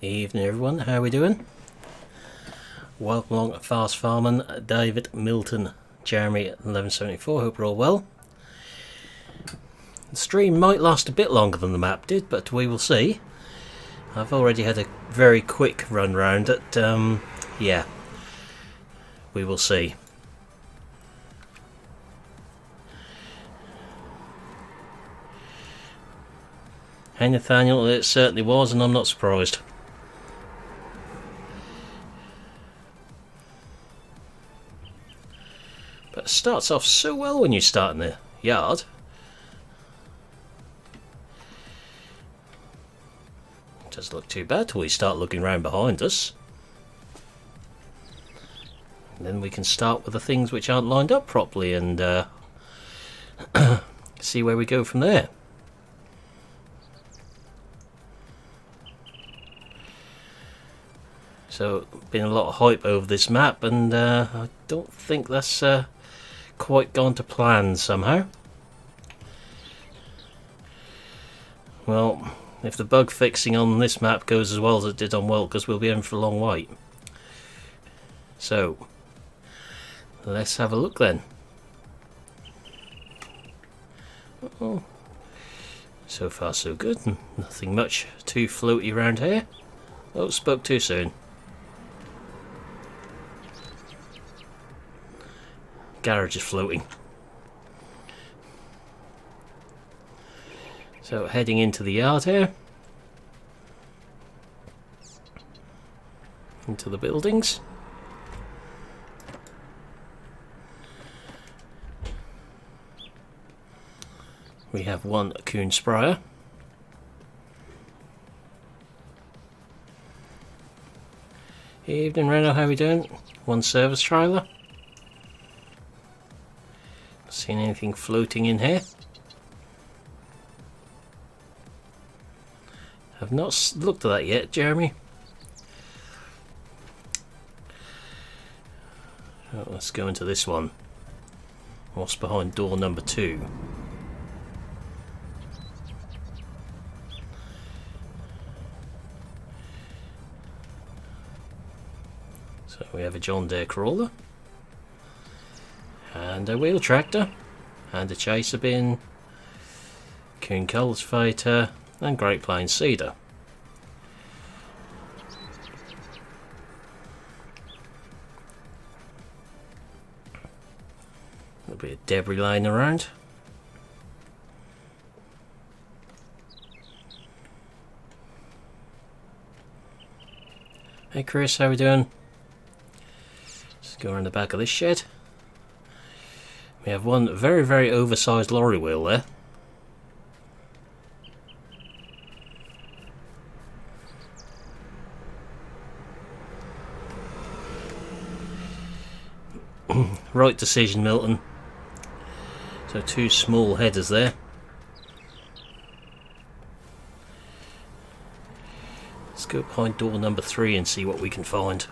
Evening everyone, how are we doing? Welcome along Fast Farming, David, Milton, Jeremy 1174, hope you're all well. The stream might last a bit longer than the map did, but we will see. I've already had a very quick run round it, yeah, we will see. Hey Nathaniel, it certainly was, and I'm not surprised. But it starts off so well when you start in the yard. It doesn't look too bad till we start looking round behind us. And then we can start with the things which aren't lined up properly and see where we go from there. So, been a lot of hype over this map, and I don't think that's quite gone to plan somehow. Well, if the bug fixing on this map goes as well as it did on Welkers, we'll be in for a long wait. So, let's have a look then. Oh, so far so good, nothing much too floaty around here. Oh, spoke too soon. Garage is floating. So heading into the yard here, into the buildings. We have one Coon Sprayer. Evening Reno, how are we doing? One service trailer. Seen anything floating in here? I've not looked at that yet, Jeremy. Oh, let's go into this one. What's behind door number 2? So we have a John Deere crawler. And a wheel tractor, and a chaser bin, Coon cultivator, and Great Plains seeder. A bit of debris lying around. Hey Chris, how we doing? Let's go around the back of this shed. We have one very, very oversized lorry wheel there. Right decision, Milton. So 2 small headers there. Let's go behind door number 3 and see what we can find.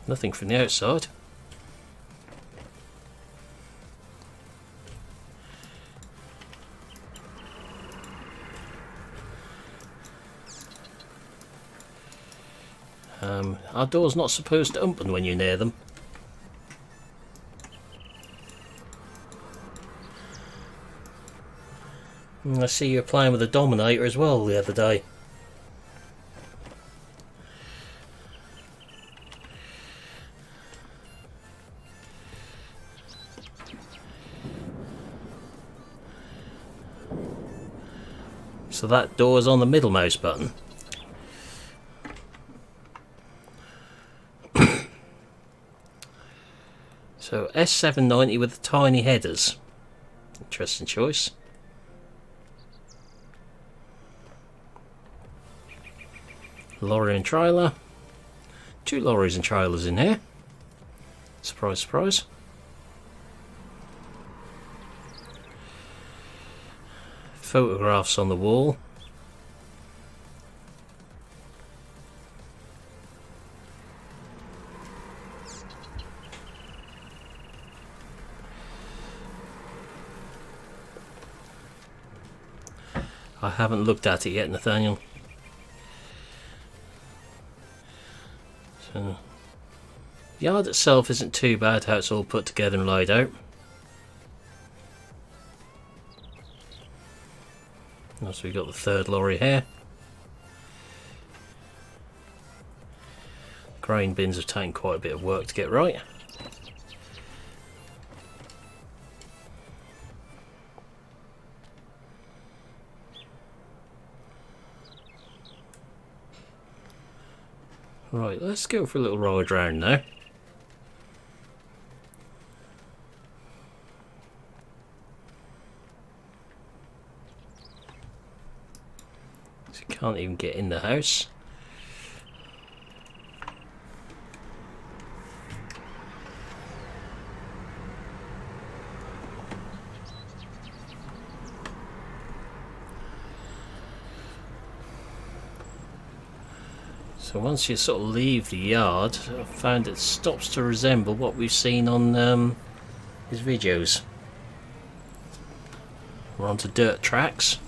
Nothing from the outside. Our door's not supposed to open when you're near them. I see you were playing with a Dominator as well the other day. So that door is on the middle mouse button. So S790 with the tiny headers. Interesting choice. Lorry and trailer. 2 lorries and trailers in here. Surprise, surprise. Photographs on the wall. I haven't looked at it yet, Nathaniel. So, the yard itself isn't too bad how it's all put together and laid out. So we've got the third lorry here. Grain bins have taken quite a bit of work to get right. Right, let's go for a little ride round now. So you can't even get in the house. So once you sort of leave the yard, I found it stops to resemble what we've seen on his videos. We're onto dirt tracks.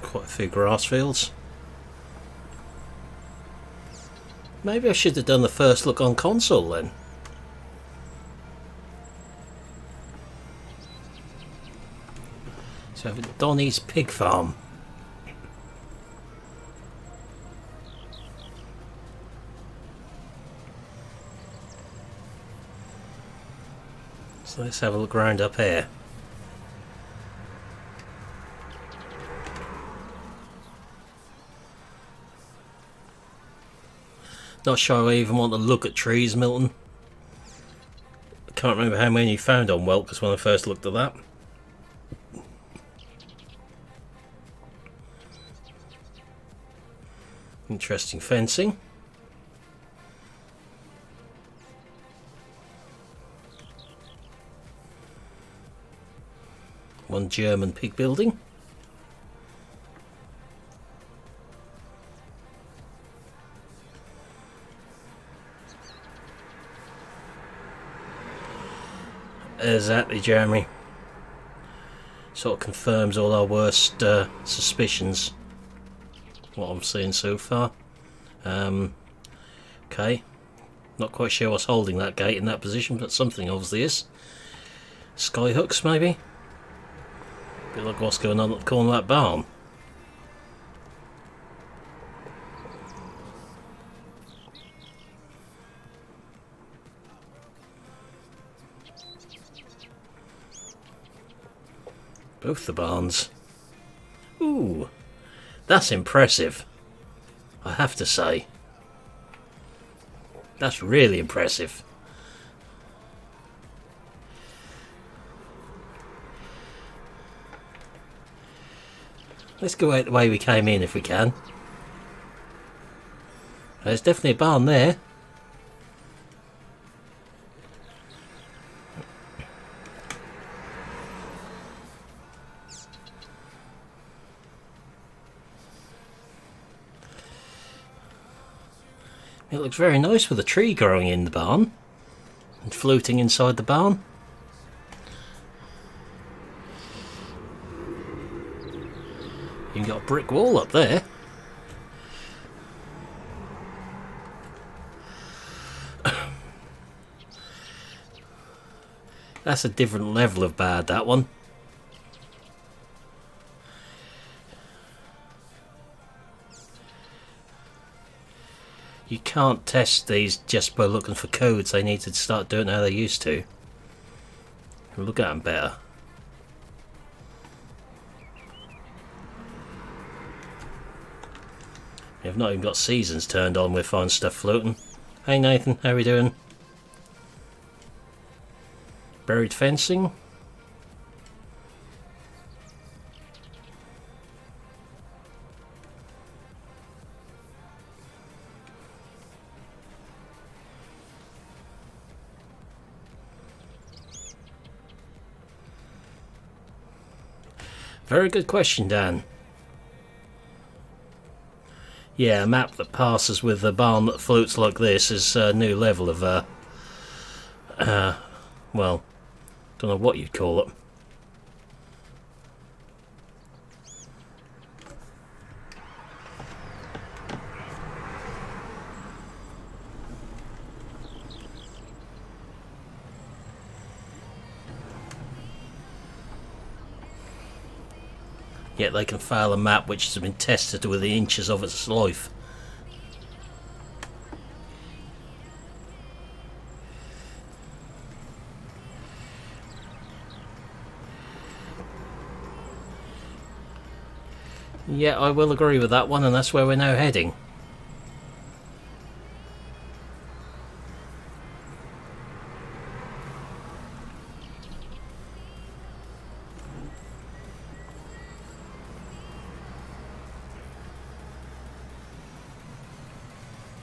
Quite a few grass fields. Maybe I should have done the first look on console then. So Donny's Pig Farm. So let's have a look around up here. Not sure I even want to look at trees, Milton. I can't remember how many you found on Welkers when I first looked at that. Interesting fencing. One German pig building. Exactly, Jeremy. Sort of confirms all our worst suspicions. What I'm seeing so far. Okay. Not quite sure what's holding that gate in that position, but something obviously is. Sky hooks, maybe? Bit like what's going on at the corner of that barn. Both the barns. Ooh, that's impressive, I have to say. That's really impressive. Let's go out the way we came in if we can. There's definitely a barn there. It looks very nice with a tree growing in the barn and floating inside the barn. You've got a brick wall up there. That's a different level of bad, that one. You can't test these just by looking for codes. They need to start doing how they used to. Look at them better. They've not even got seasons turned on with fine stuff floating. Hey Nathan, how are we doing? Buried fencing. Very good question, Dan. Yeah, a map that passes with a barn that floats like this is a new level of, well, don't know what you'd call it. Yet they can fail a map which has been tested within inches of its life. Yeah, I will agree with that one, and that's where we're now heading.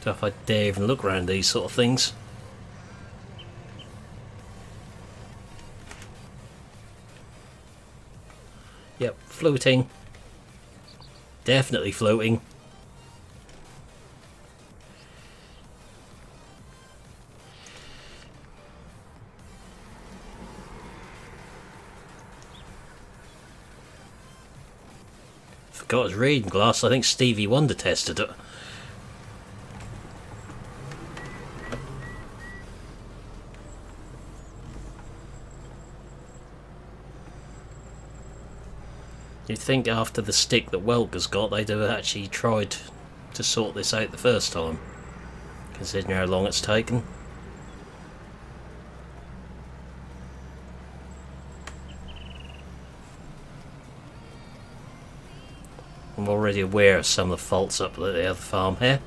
So if I dare even look around these sort of things. Yep, floating. Definitely floating. Forgot his reading glass. I think Stevie Wonder tested it. You'd think after the stick that Welker's got, they'd have actually tried to sort this out the first time, considering how long it's taken. I'm already aware of some of the faults up at the other farm here.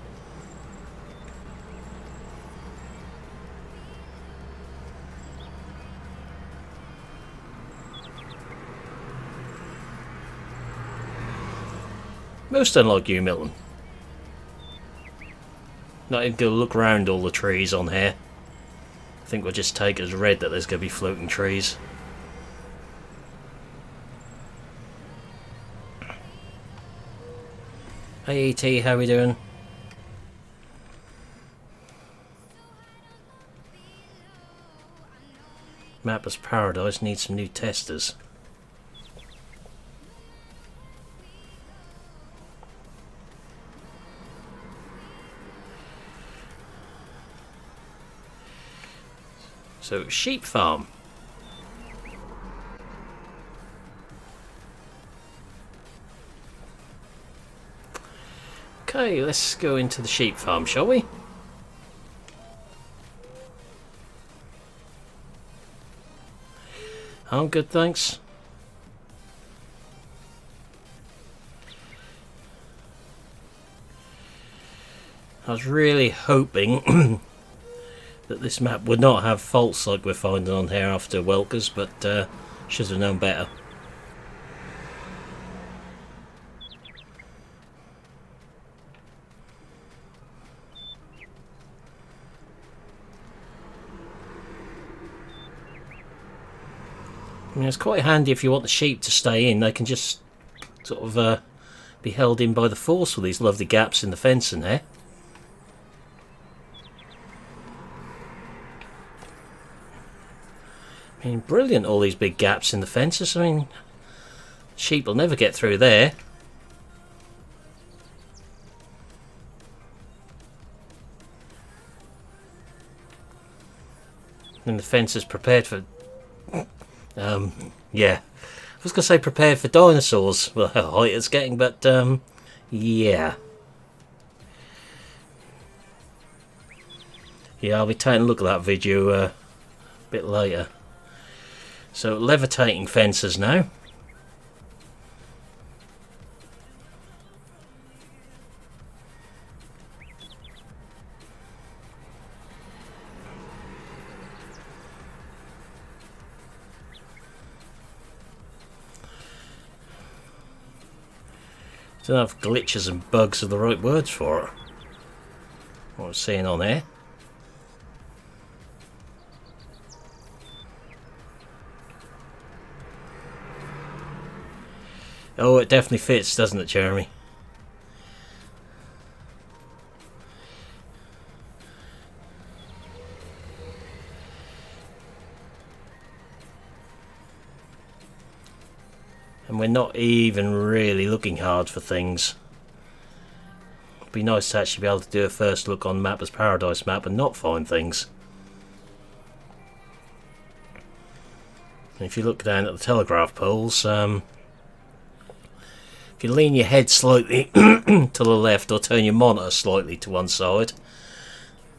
Most unlike you, Milton. Not even going to look around all the trees on here. I think we'll just take it as read that there's going to be floating trees. Hey ET, how we doing? Mapper's Paradise needs some new testers. So, sheep farm. Okay, let's go into the sheep farm, shall we? I'm good, thanks. I was really hoping that this map would not have faults like we're finding on here after Welker's, but should have known better. I mean, it's quite handy if you want the sheep to stay in. They can just sort of be held in by the force with these lovely gaps in the fence in there. I mean, brilliant, all these big gaps in the fences. I mean, sheep will never get through there. And the fence is prepared for... yeah. I was going to say prepared for dinosaurs. Well, how height it's getting, but, yeah. Yeah, I'll be taking a look at that video a bit later. So, levitating fences now. Don't know if glitches and bugs are the right words for it. What I'm seeing on there. Oh, it definitely fits, doesn't it, Jeremy? And we're not even really looking hard for things. It'd be nice to actually be able to do a first look on Map as Paradise map and not find things. And if you look down at the telegraph poles, if you lean your head slightly to the left or turn your monitor slightly to one side,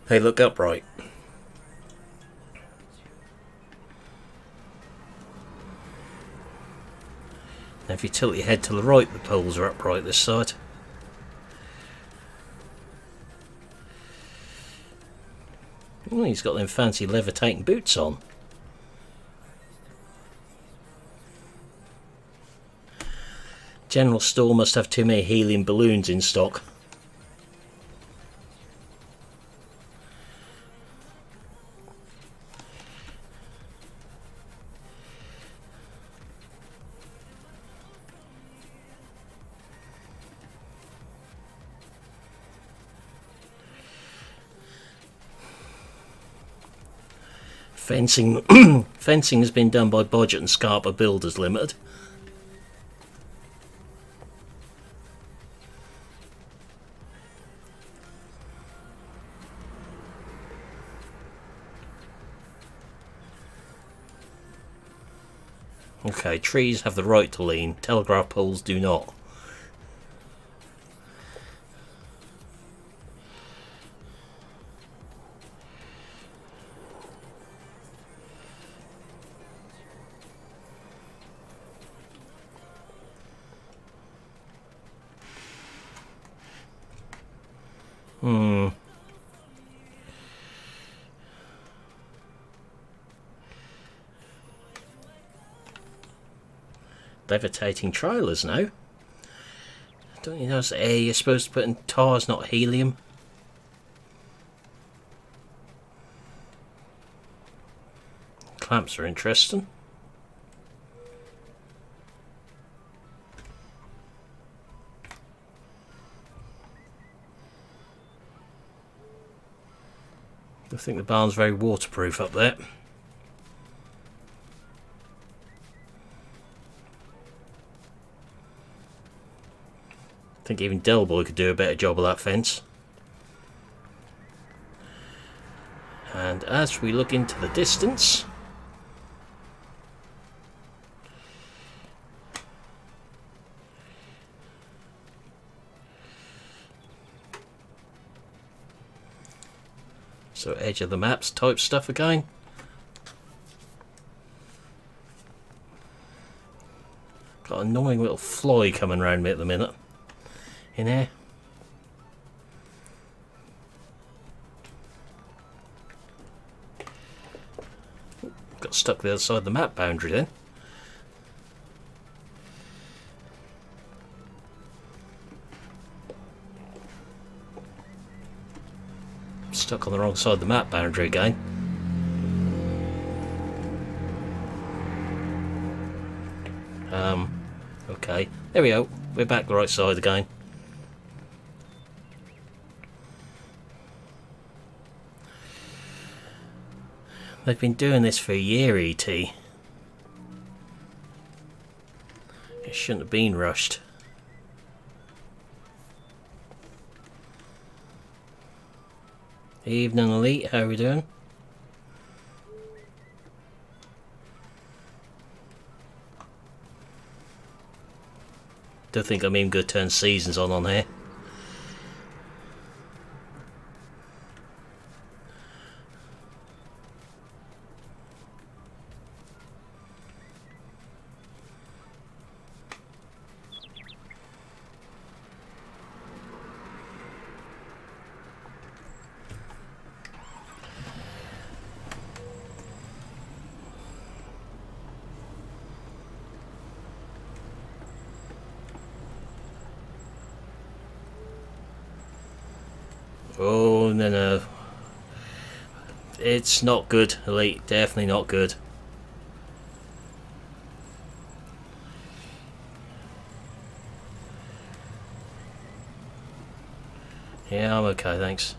they look upright. Now if you tilt your head to the right, the poles are upright this side. Oh, he's got them fancy levitating boots on. General store must have too many helium balloons in stock. Fencing fencing has been done by Budget and Scarpa Builders Limited. Okay, trees have the right to lean, telegraph poles do not. Levitating trailers now. Don't you notice air you're supposed to put in tires, not helium? Clamps are interesting. I think the barn's very waterproof up there. I think even Delboy could do a better job of that fence. And as we look into the distance, so edge of the maps type stuff again. Got an annoying little fly coming around me at the minute. In here. Got stuck the other side of the map boundary then. Stuck on the wrong side of the map boundary again. Okay, there we go. We're back the right side again. They've been doing this for a year, ET. It shouldn't have been rushed. Evening, Elite. How are we doing? Don't think I'm even going to turn seasons on here. Oh, no. It's not good, Elite. Definitely not good. Yeah, I'm okay, thanks.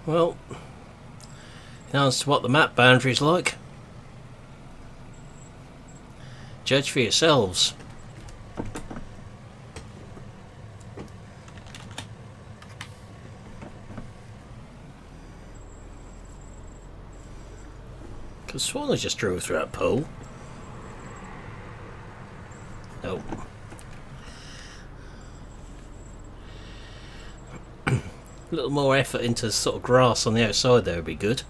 Well, now as to what the map boundary is like, judge for yourselves. Because sworn I just drove through that pole. Nope. A little more effort into sort of grass on the outside there would be good.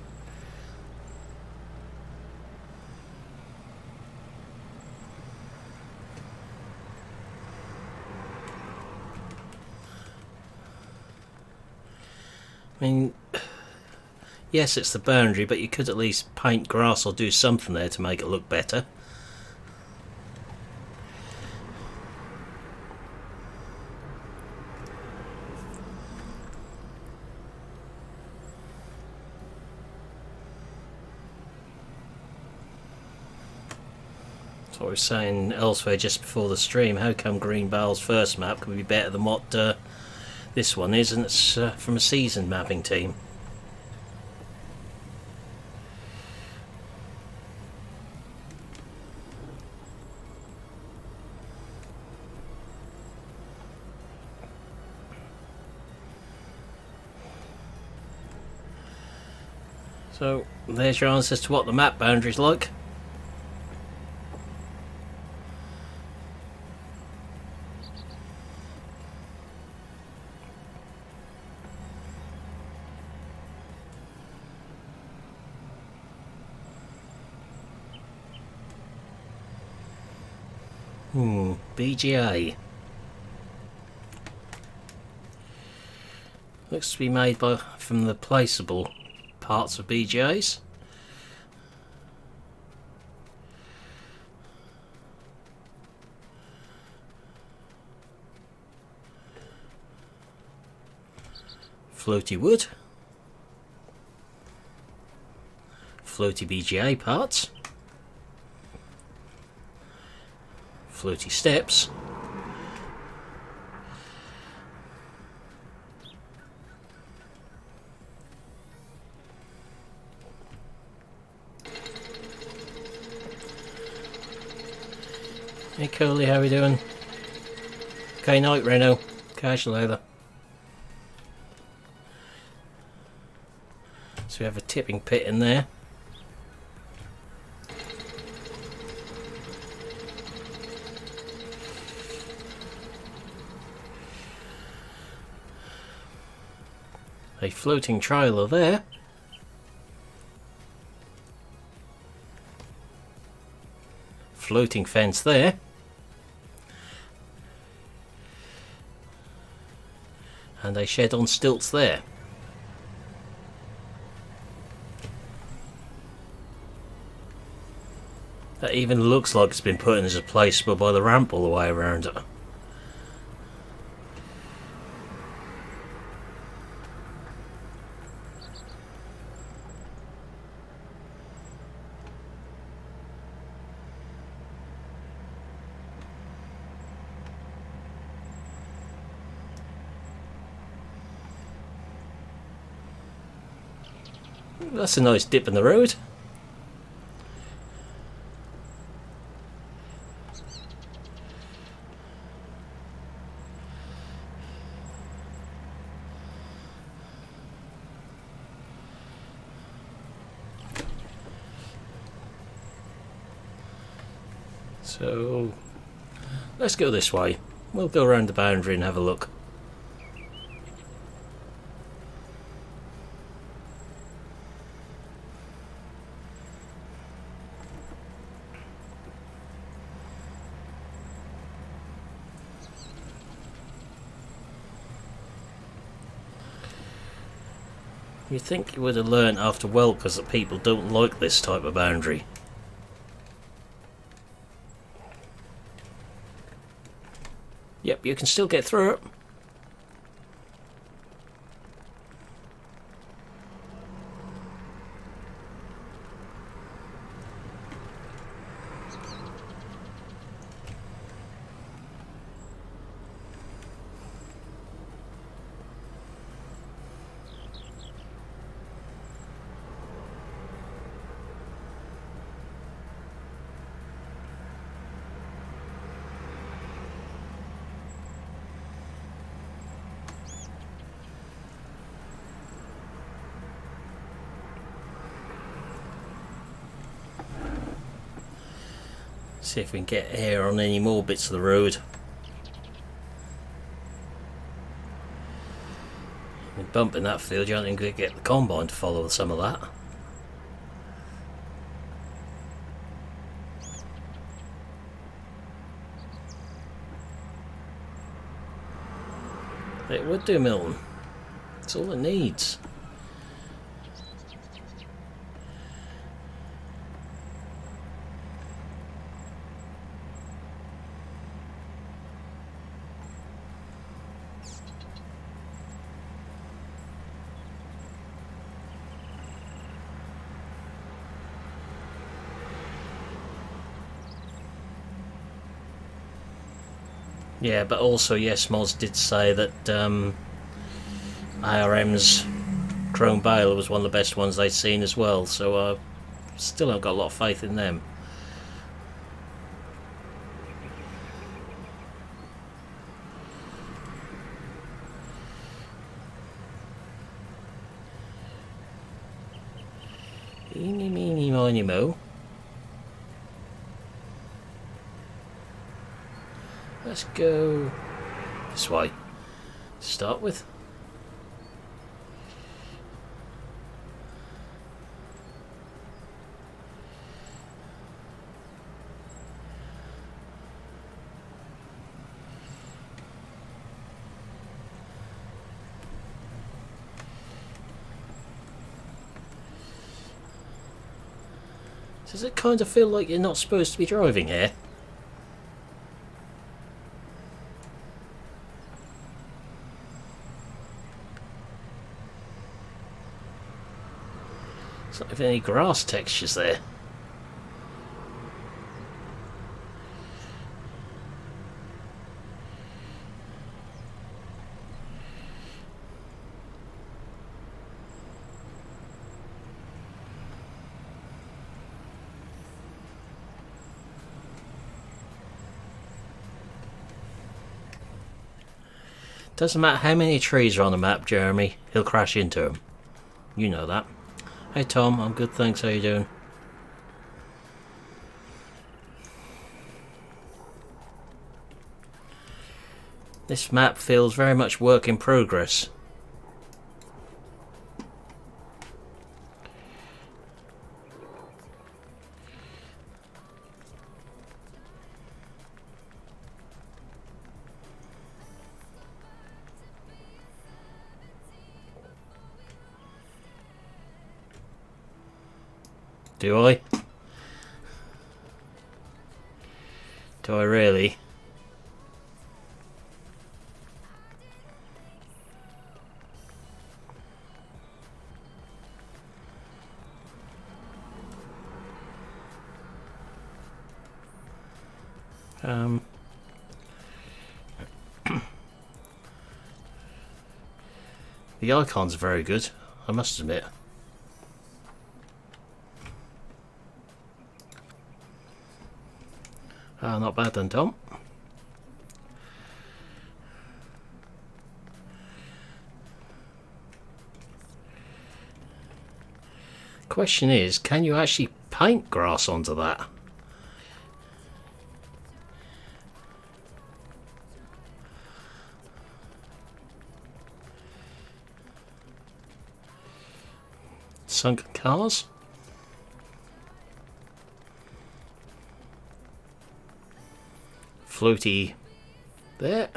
I mean, yes, it's the boundary, but you could at least paint grass or do something there to make it look better. That's what I was saying elsewhere just before the stream. How come Green Bale's first map could be better than what this one is, and it's from a seasoned mapping team. So there's your answers to what the map boundary is like. BGA. Looks to be made from the placeable parts of BGAs. Floaty wood. Floaty BGA parts. Floaty steps. Hey Coley, how we doing? Okay, night Reno. Casual either. So we have a tipping pit in there. A floating trailer there. Floating fence there. And a shed on stilts there. That even looks like it's been put in as a placeable by the ramp all the way around it. That's a nice dip in the road. So let's go this way. We'll go around the boundary and have a look. You'd think you would have learned after Welkers that people don't like this type of boundary. Yep, you can still get through it. See if we can get air on any more bits of the road. With bumping that field, you don't think we get the combine to follow some of that. It would do, Milton. It's all it needs. Yeah, but also, yes, Moz did say that IRM's Chrome Baler was one of the best ones they'd seen as well, so still haven't got a lot of faith in them. Eeny, meeny, miny, mo. Let's go this way to start with. Does it kind of feel like you're not supposed to be driving here? It's not even any grass textures there. Doesn't matter how many trees are on the map, Jeremy, he'll crash into them. You know that. Hey Tom, I'm good, thanks, how you doing? This map feels very much work in progress. Do I? Do I really? The icons are very good, I must admit. Not bad then, Tom. Question is, can you actually paint grass onto that? Sunken cars? Floaty there.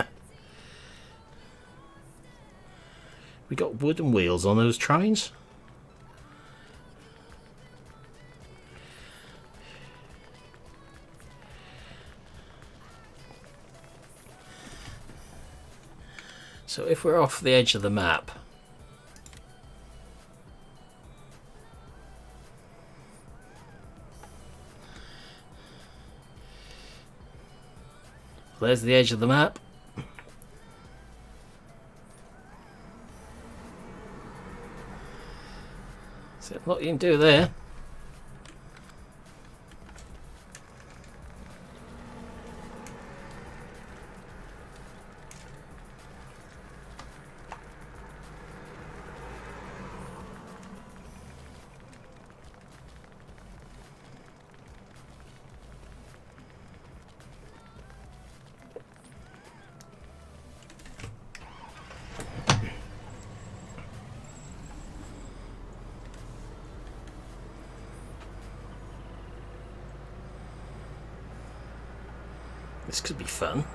We got wooden wheels on those trains. So if we're off the edge of the map, there's the edge of the map. So what you can do there. This could be fun.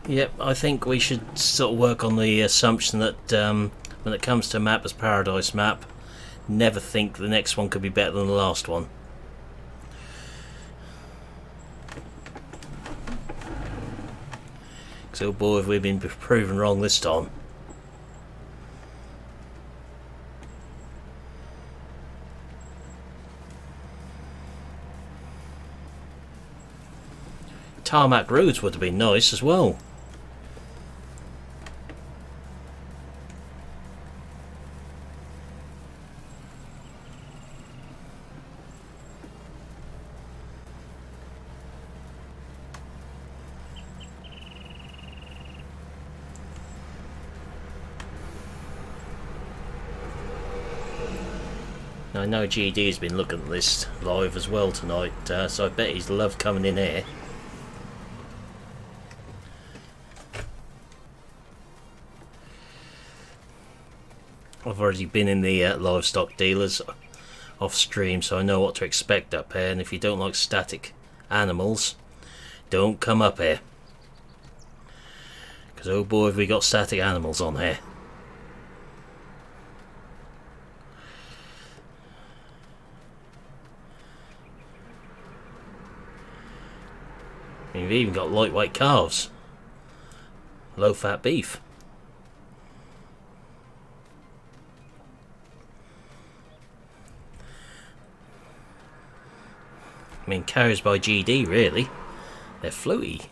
Yep, I think we should sort of work on the assumption that when it comes to a map as Paradise map, never think the next one could be better than the last one. Because oh boy, have we been proven wrong this time. Tarmac roads would have been nice as well. I know GD has been looking at this live as well tonight, so I bet he's loved coming in here. I've already been in the livestock dealers off stream, so I know what to expect up here, and if you don't like static animals, don't come up here. Because oh boy, have we got static animals on here. You've even got lightweight calves, low fat beef. I mean, cows by GD really, they're floaty.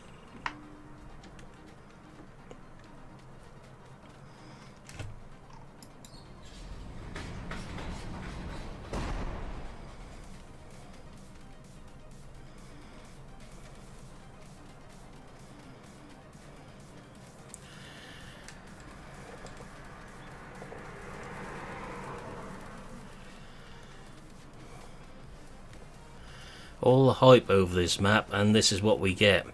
All the hype over this map, and this is what we get.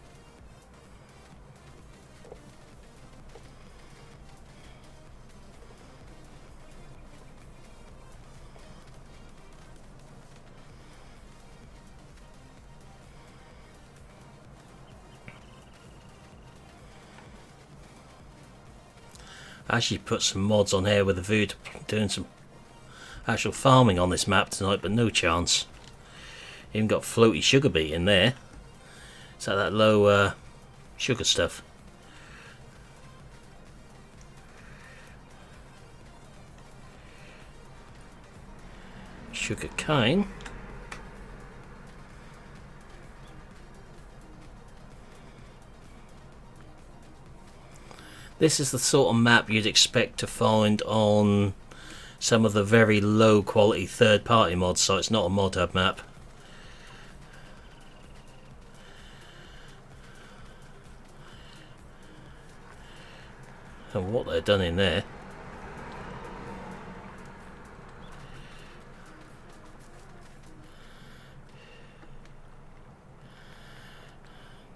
I actually put some mods on here with a view to doing some actual farming on this map tonight, but no chance. Even got floaty sugar beet in there. It's like that low sugar stuff. Sugar cane. This is the sort of map you'd expect to find on some of the very low quality third party mod sites, not a ModHub map. And what they've done in there.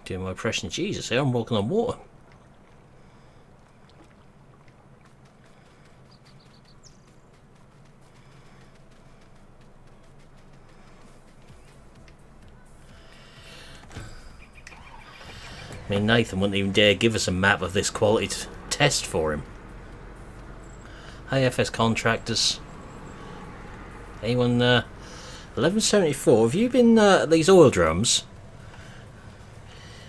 Doing my impression of Jesus here, I'm walking on water. I mean, Nathan wouldn't even dare give us a map of this quality to test for him. AFS contractors. Anyone 1174, have you been at these oil drums?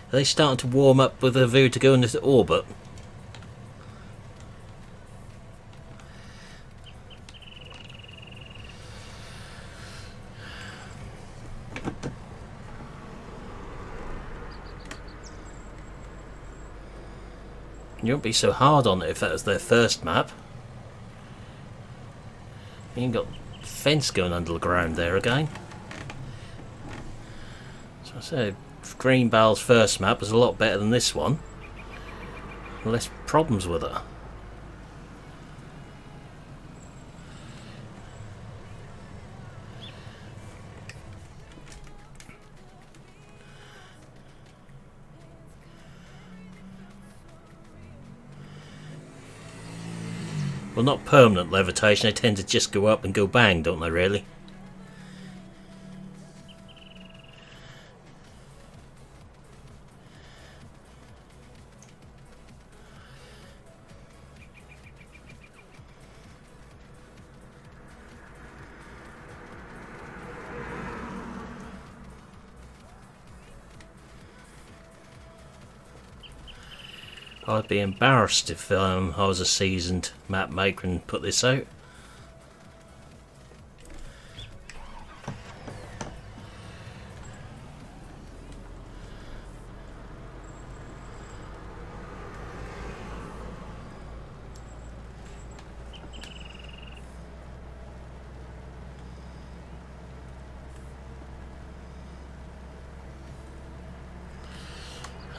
Are they starting to warm up with a view to go into orbit? You won't be so hard on it if that was their first map. You ain't got fence going under the ground there again. So I said Green Bale's first map was a lot better than this one. Less problems with it. Well, not permanent levitation, they tend to just go up and go bang, don't they really? I'd be embarrassed if I was a seasoned map maker and put this out.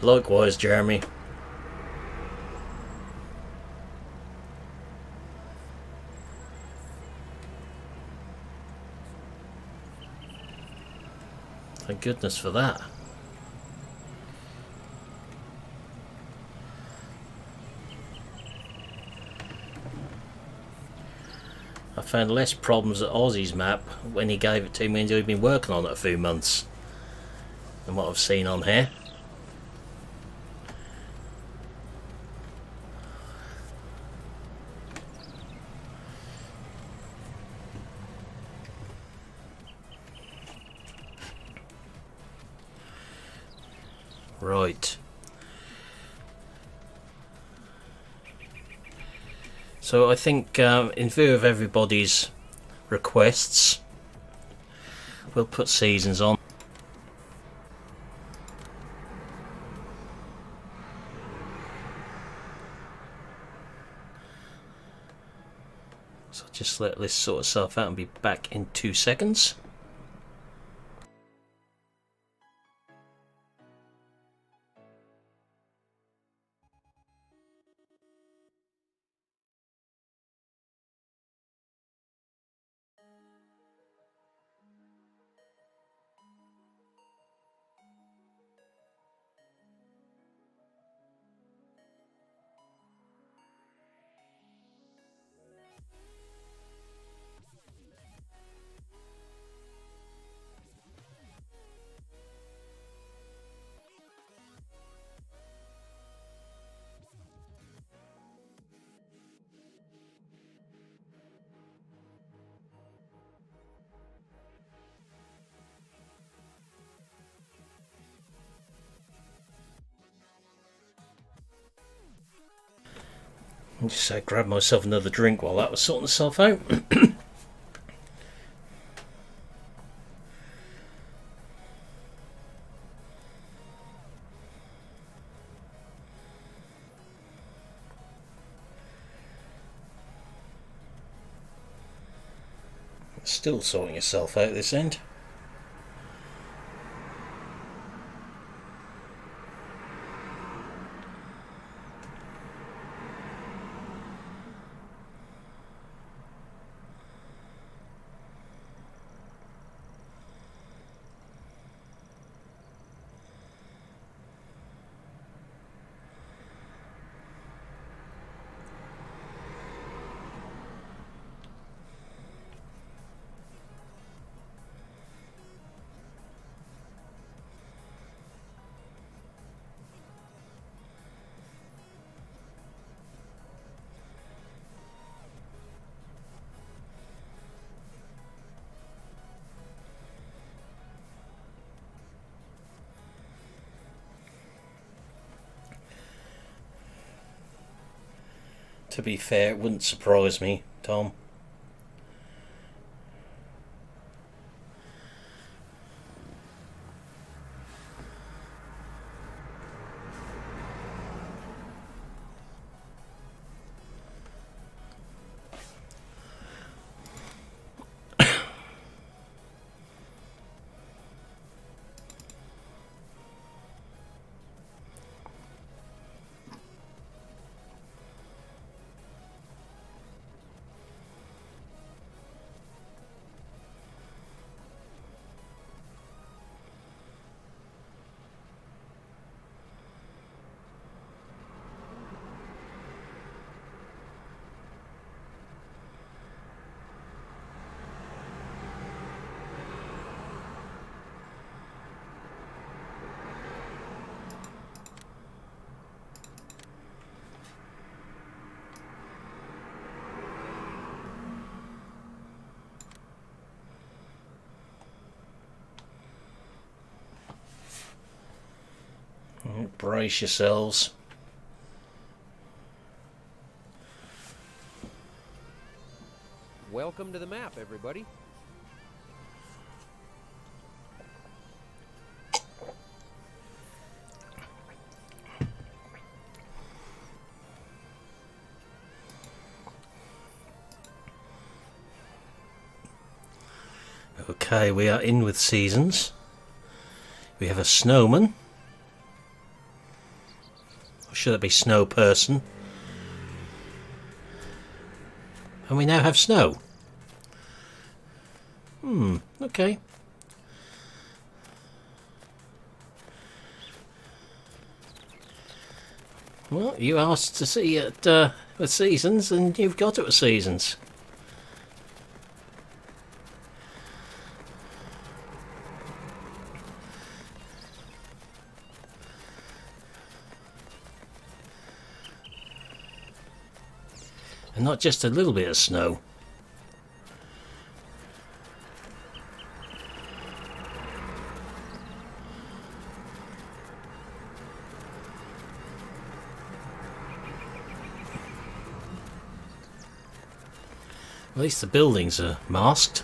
Likewise, Jeremy. Thank goodness for that. I found less problems at Aussie's map when he gave it to me and he'd been working on it a few months than what I've seen on here. Right. So I think in view of everybody's requests, we'll put seasons on. So just let this sort itself out and be back in 2 seconds. I just grabbed myself another drink while that was sorting itself out. Still sorting itself out this end. To be fair, it wouldn't surprise me, Tom. Brace yourselves. Welcome to the map, everybody. Okay, we are in with seasons. We have a snowman. Or should it be snow person? And we now have snow. Okay. Well, you asked to see it with seasons, and you've got it with seasons. And not just a little bit of snow. At least the buildings are masked.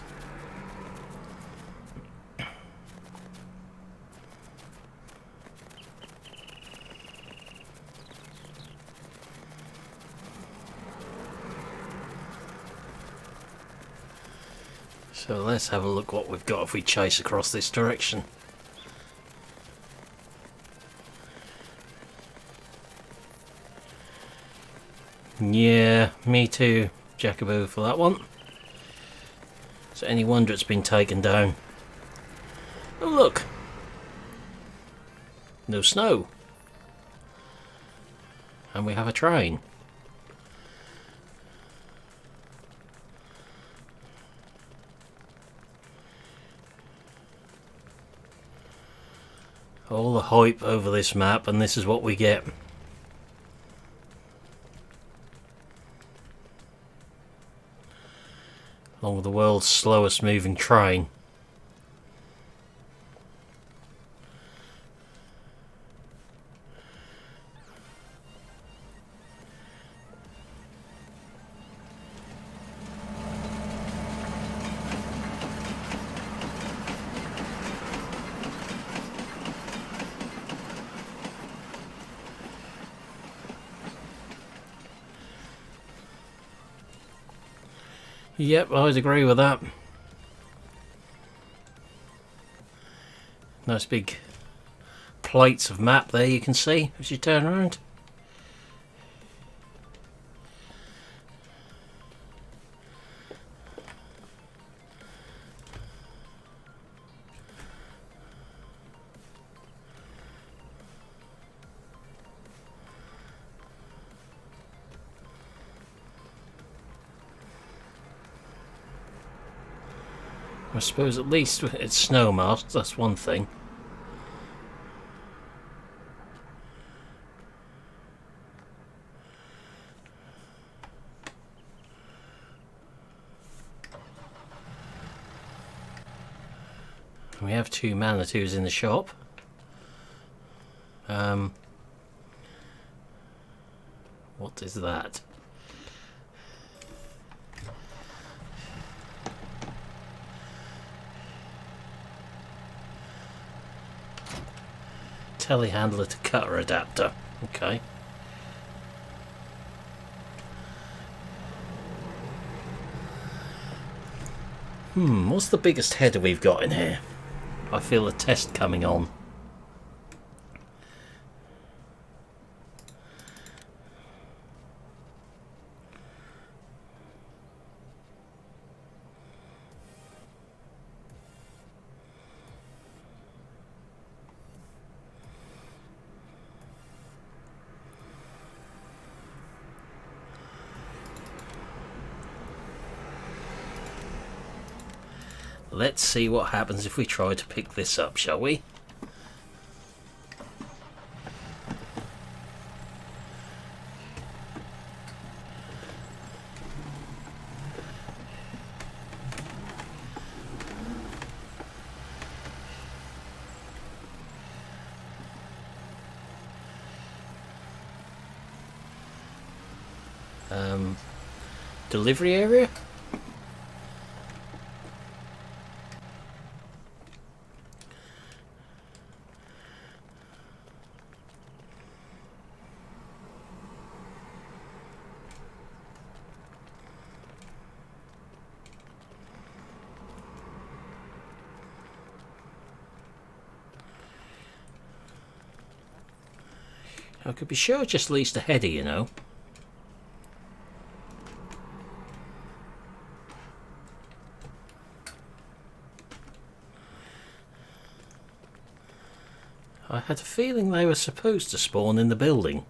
So let's have a look what we've got if we chase across this direction. Yeah, me too, Jacoboo, for that one. So any wonder it's been taken down. Oh look! No snow. And we have a train. All the hype over this map, and this is what we get. Along with the world's slowest moving train. Yep, I'd agree with that. Nice big plates of map there you can see as you turn around. I suppose at least it's snow masked, that's one thing. We have two Manitous in the shop. What is that? Telehandler to cutter adapter. Okay. What's the biggest header we've got in here? I feel a test coming on. Let's see what happens if we try to pick this up, shall we? Delivery area? I could be sure just at least a header, you know. I had a feeling they were supposed to spawn in the building.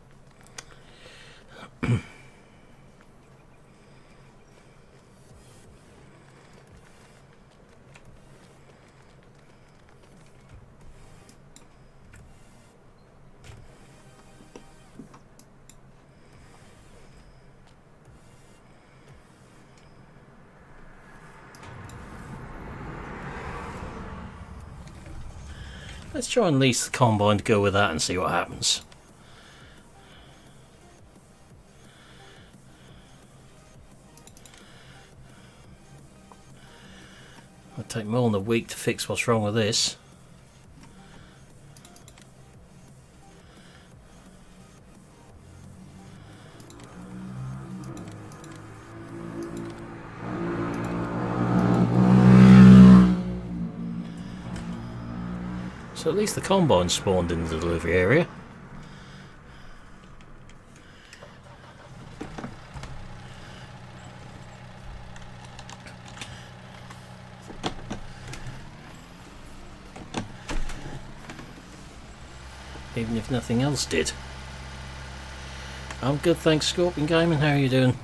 Let's try and lease the combine to go with that and see what happens. It'll take more than a week to fix what's wrong with this. So at least the combine spawned in the delivery area. Even if nothing else did. I'm good, thanks, Scorpion Gaming. How are you doing?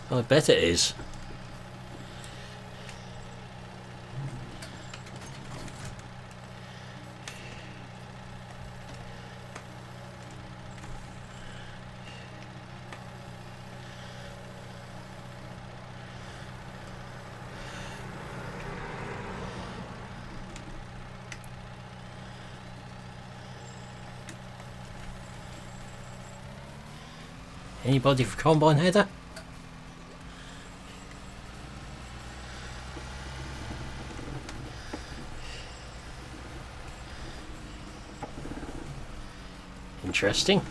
I bet it is. Anybody for combine header? Interesting.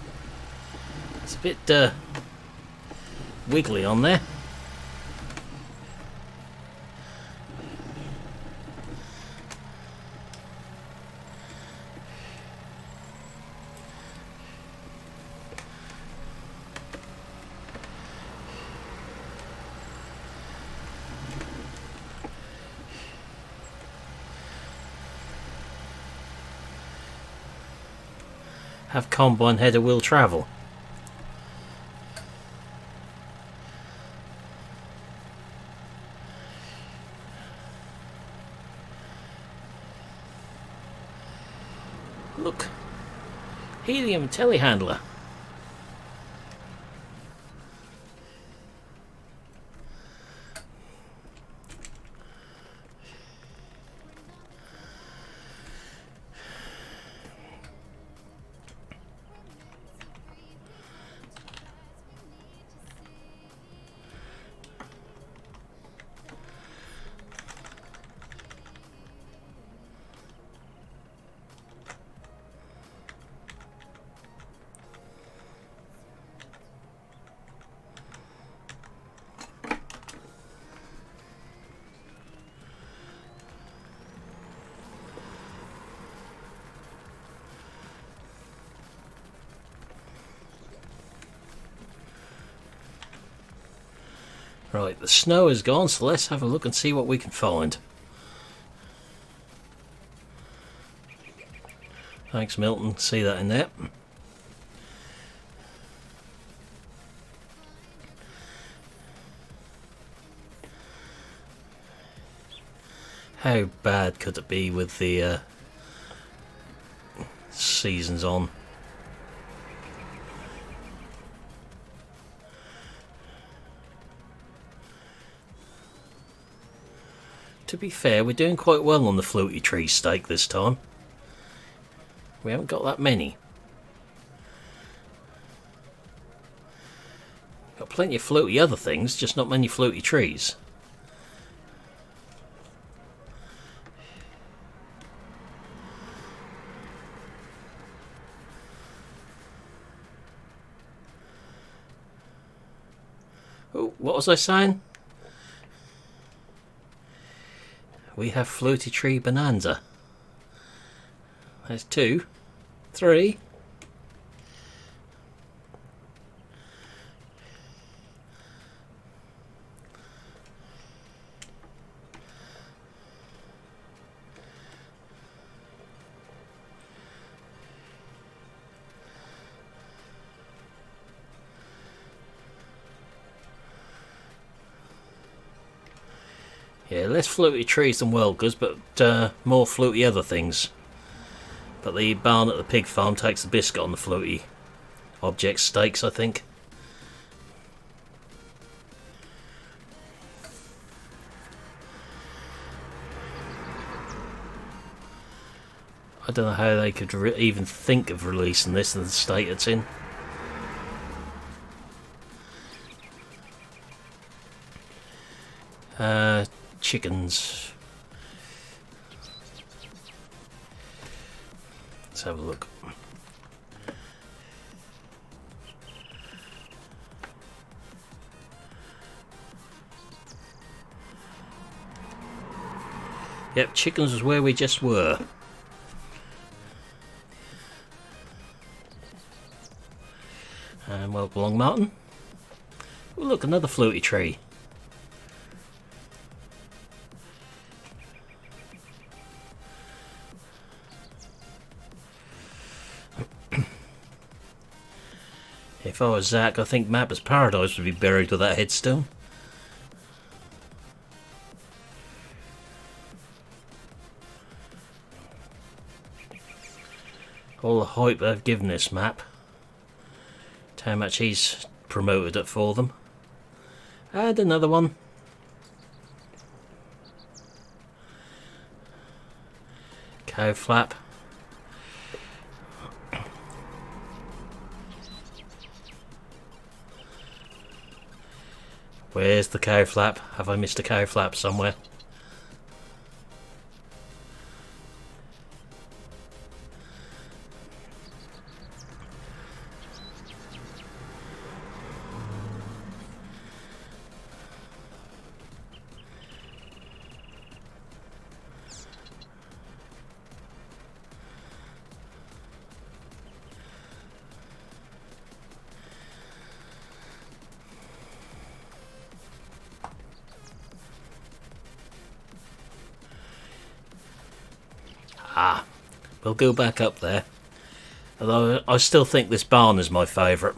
It's a bit wiggly on there. Have combine header will travel. Look, helium telehandler. Right, the snow is gone, so let's have a look and see what we can find. Thanks, Milton. See that in there. How bad could it be with the seasons on? To be fair, we're doing quite well on the floaty tree stake this time. We haven't got that many. Got plenty of floaty other things, just not many floaty trees. Oh, what was I saying? We have Floaty Tree Bonanza. There's 2, 3. Yeah, less floaty trees than Welgers, but more floaty other things. But the barn at the pig farm takes the biscuit on the floaty object stakes, I think. I don't know how they could even think of releasing this in the state it's in. Chickens. Let's have a look. Yep, chickens was where we just were. And welcome along, Martin. Oh, look, another floaty tree. If I was Zach, I think Mapper's Paradise would be buried with that headstone. All the hype they've given this map. How much he's promoted it for them. And another one. Cow flap. Where's the cow flap? Have I missed a cow flap somewhere? We'll go back up there. Although I still think this barn is my favourite.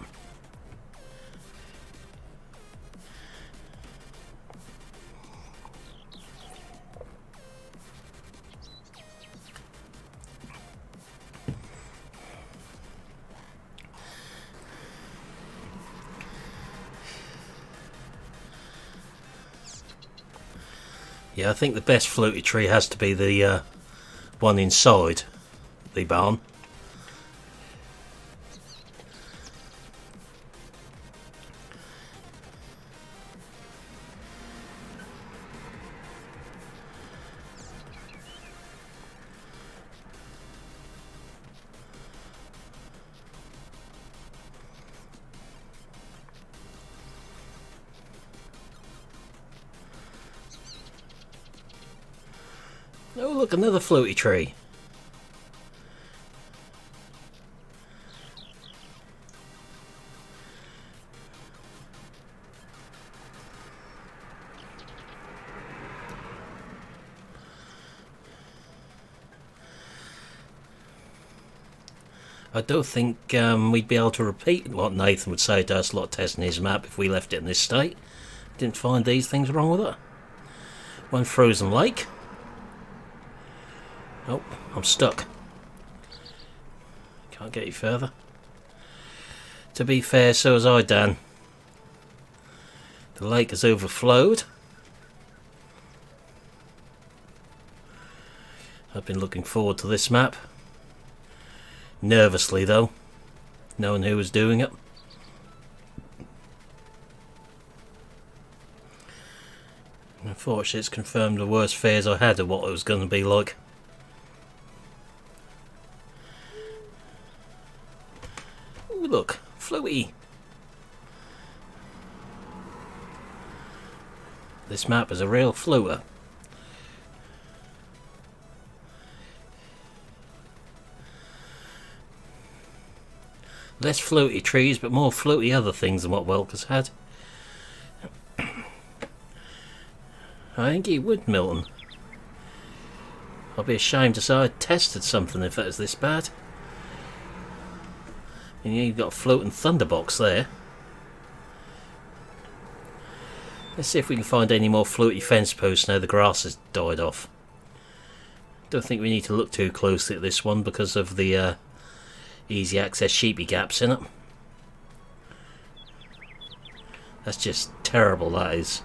Yeah, I think the best floaty tree has to be the one inside the barn. Oh look, another floaty tree. I don't think we'd be able to repeat what Nathan would say to us a lot testing his map if we left it in this state. Didn't find these things wrong with it. One frozen lake. Oh, I'm stuck. Can't get any further. To be fair, so was I, Dan. The lake has overflowed. I've been looking forward to this map. Nervously though, knowing who was doing it. Unfortunately, it's confirmed the worst fears I had of what it was going to be like. Ooh, look, floaty. This map is a real floater. Less floaty trees, but more floaty other things than what Welker's had. I think he would, Milton. I'd be ashamed to say I tested something if it was this bad. And you've got a floating thunderbox there. Let's see if we can find any more floaty fence posts now the grass has died off. Don't think we need to look too closely at this one because of the easy access sheepy gaps in it. That's just terrible, that is.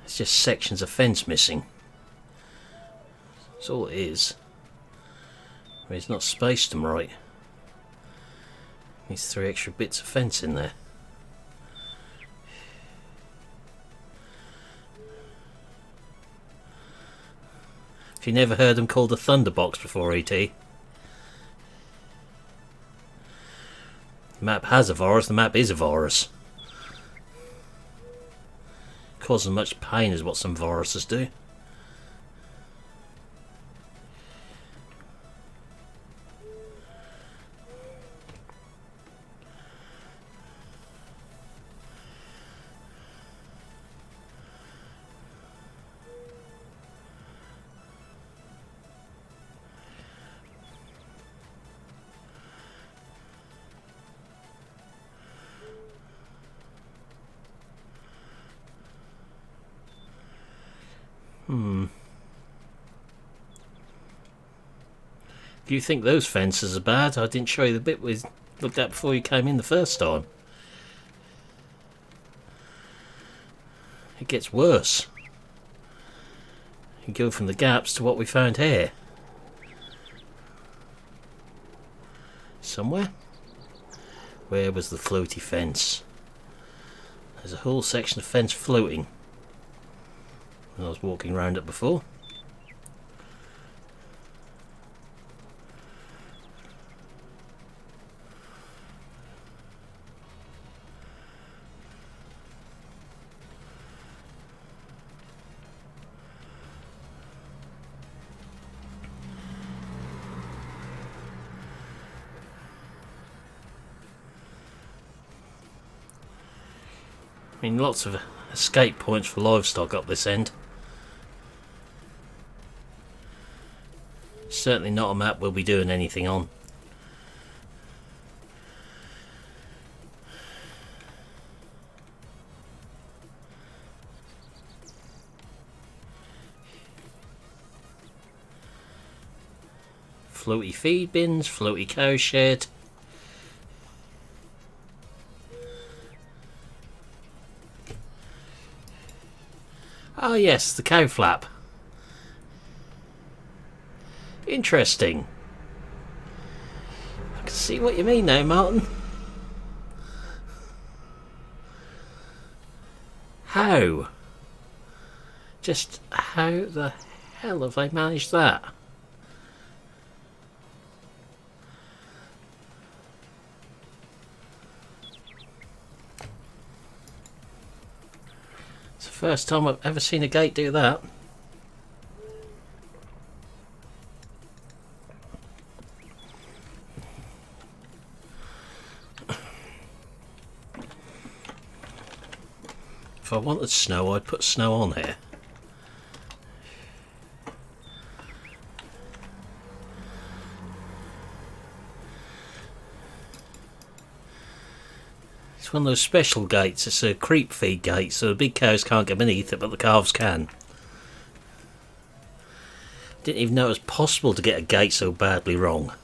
It's just sections of fence missing. That's all it is. He's not spaced them right. Needs 3 extra bits of fence in there. Have you never heard them called a thunderbox before, ET? The map has a virus, the map is a virus. Causing much pain is what some viruses do. If you think those fences are bad, I didn't show you the bit we looked at before you came in the first time. It gets worse. You go from the gaps to what we found here. Somewhere? Where was the floaty fence? There's a whole section of fence floating. I was walking around it before. I mean, lots of escape points for livestock up this end. Certainly not a map we'll be doing anything on. Floaty feed bins, floaty cow shed. Ah yes, the cow flap. Interesting. I can see what you mean now, Martin. How? Just how the hell have they managed that? It's the first time I've ever seen a gate do that. If I wanted snow, I'd put snow on here. It's one of those special gates. It's a creep feed gate, so the big cows can't get beneath it, but the calves can. Didn't even know it was possible to get a gate so badly wrong.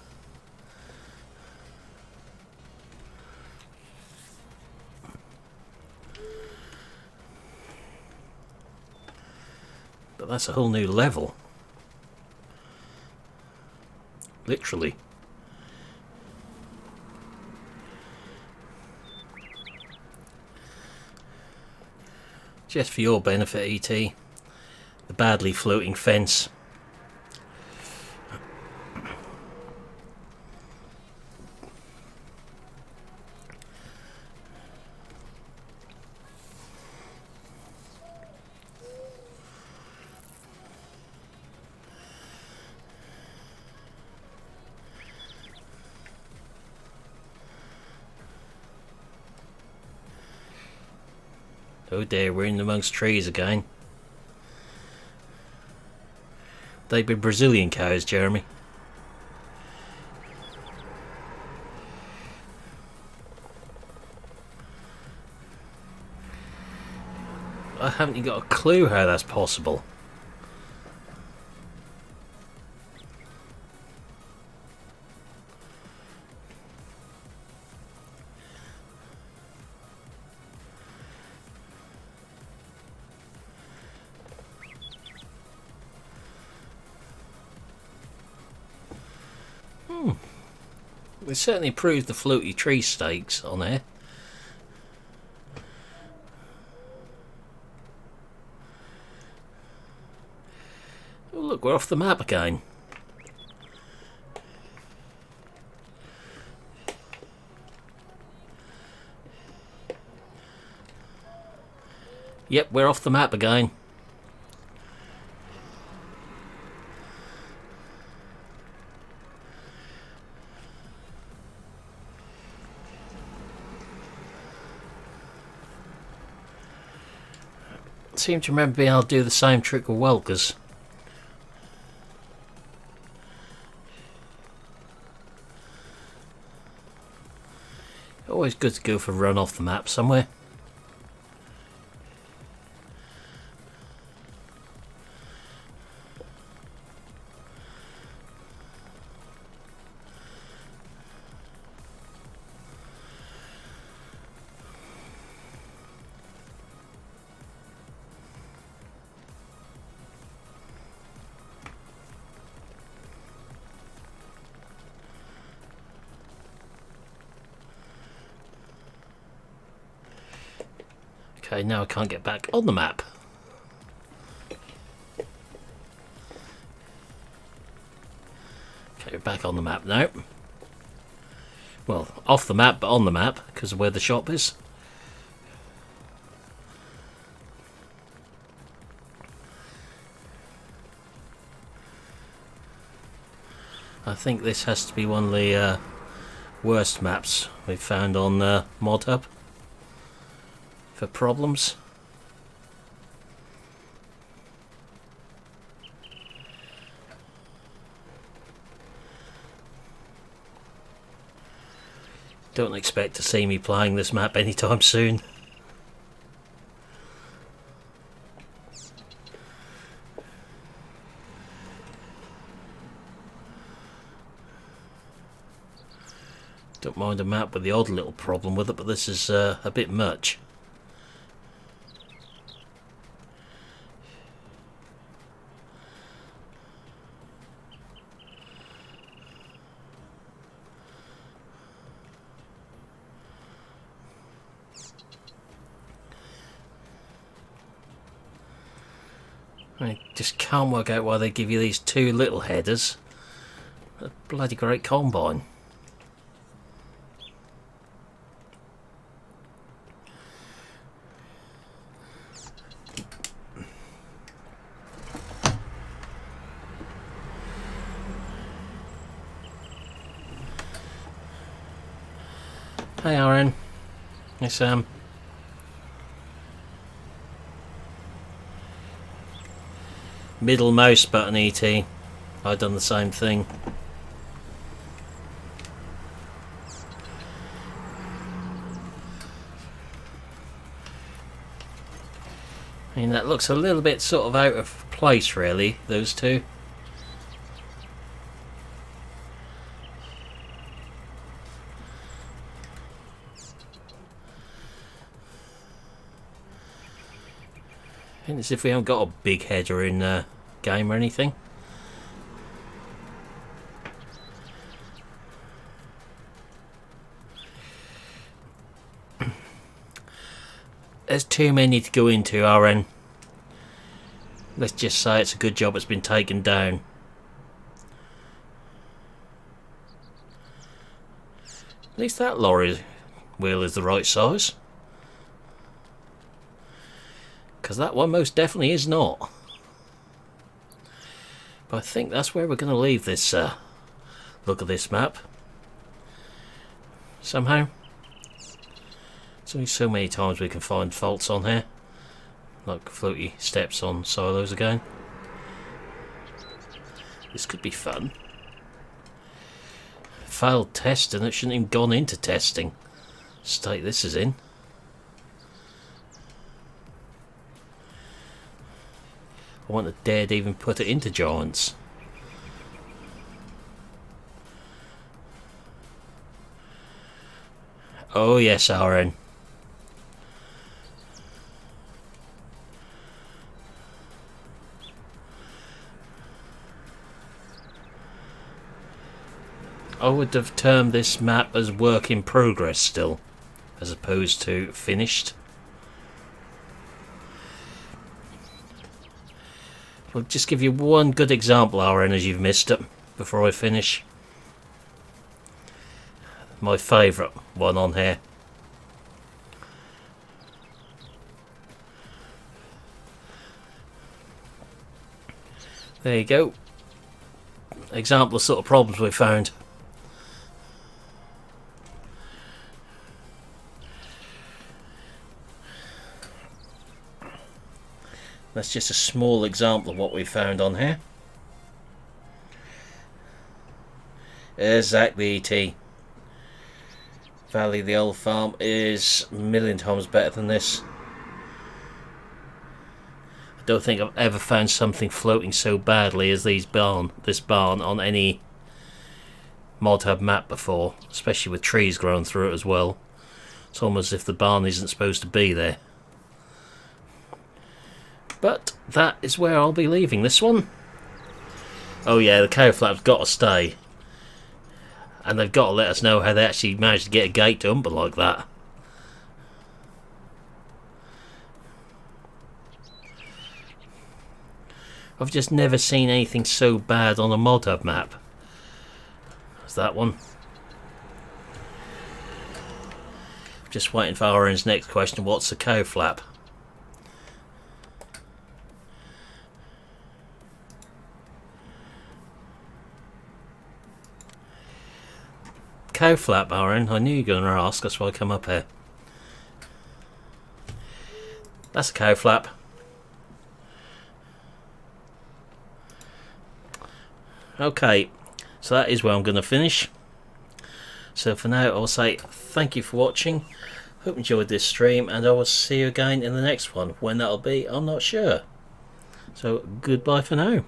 But that's a whole new level. Literally. Just for your benefit, ET, the badly floating fence. Oh dear, we're in amongst trees again. They've been Brazilian cows, Jeremy. I haven't even got a clue how that's possible. They certainly improved the floaty tree stakes on there. Oh look, we're off the map again. Yep, we're off the map again. Seem to remember being able to do the same trick with Welkers. Always good to go for a run off the map somewhere. Okay, now I can't get back on the map. Okay, we're back on the map now. Well, off the map, but on the map, because of where the shop is. I think this has to be one of the worst maps we've found on ModHub. For problems. Don't expect to see me playing this map anytime soon. Don't mind a map with the odd little problem with it, but this is a bit much. I just can't work out why they give you these two little headers. A bloody great combine. Hey Aaron. Hey Sam. Middle mouse button, ET. I've done the same thing. I mean, that looks a little bit sort of out of place, really, those two. As if we haven't got a big header in game or anything. There's too many to go into, RN. Let's just say it's a good job it's been taken down. At least that lorry wheel is the right size. Because that one most definitely is not. But I think that's where we're going to leave this look at this map. Somehow. There's only so many times we can find faults on here. Like floaty steps on silos again. This could be fun. Failed test and it shouldn't have gone into testing. State this is in. I want to dare to even put it into Giants. Oh yes, RN. I would have termed this map as work in progress still, as opposed to finished. I'll just give you one good example, RN, as you've missed it, before I finish. My favourite one on here. There you go. Example of sort of problems we found. That's just a small example of what we found on here. Exactly, ET. Valley of the Old Farm is a million times better than this. I don't think I've ever found something floating so badly as this barn on any ModHub map before, especially with trees growing through it as well. It's almost as if the barn isn't supposed to be there. But that is where I'll be leaving this one. Oh yeah, the cow flap's got to stay. And they've got to let us know how they actually managed to get a gate to umber like that. I've just never seen anything so bad on a ModHub map as that one. Just waiting for Aaron's next question. What's a cow flap? Cow flap, Aaron. I knew you were going to ask. That's why I come up here. That's a cow flap. Okay, so that is where I'm going to finish. So for now, I'll say thank you for watching. Hope you enjoyed this stream, and I will see you again in the next one. When that'll be, I'm not sure. So goodbye for now.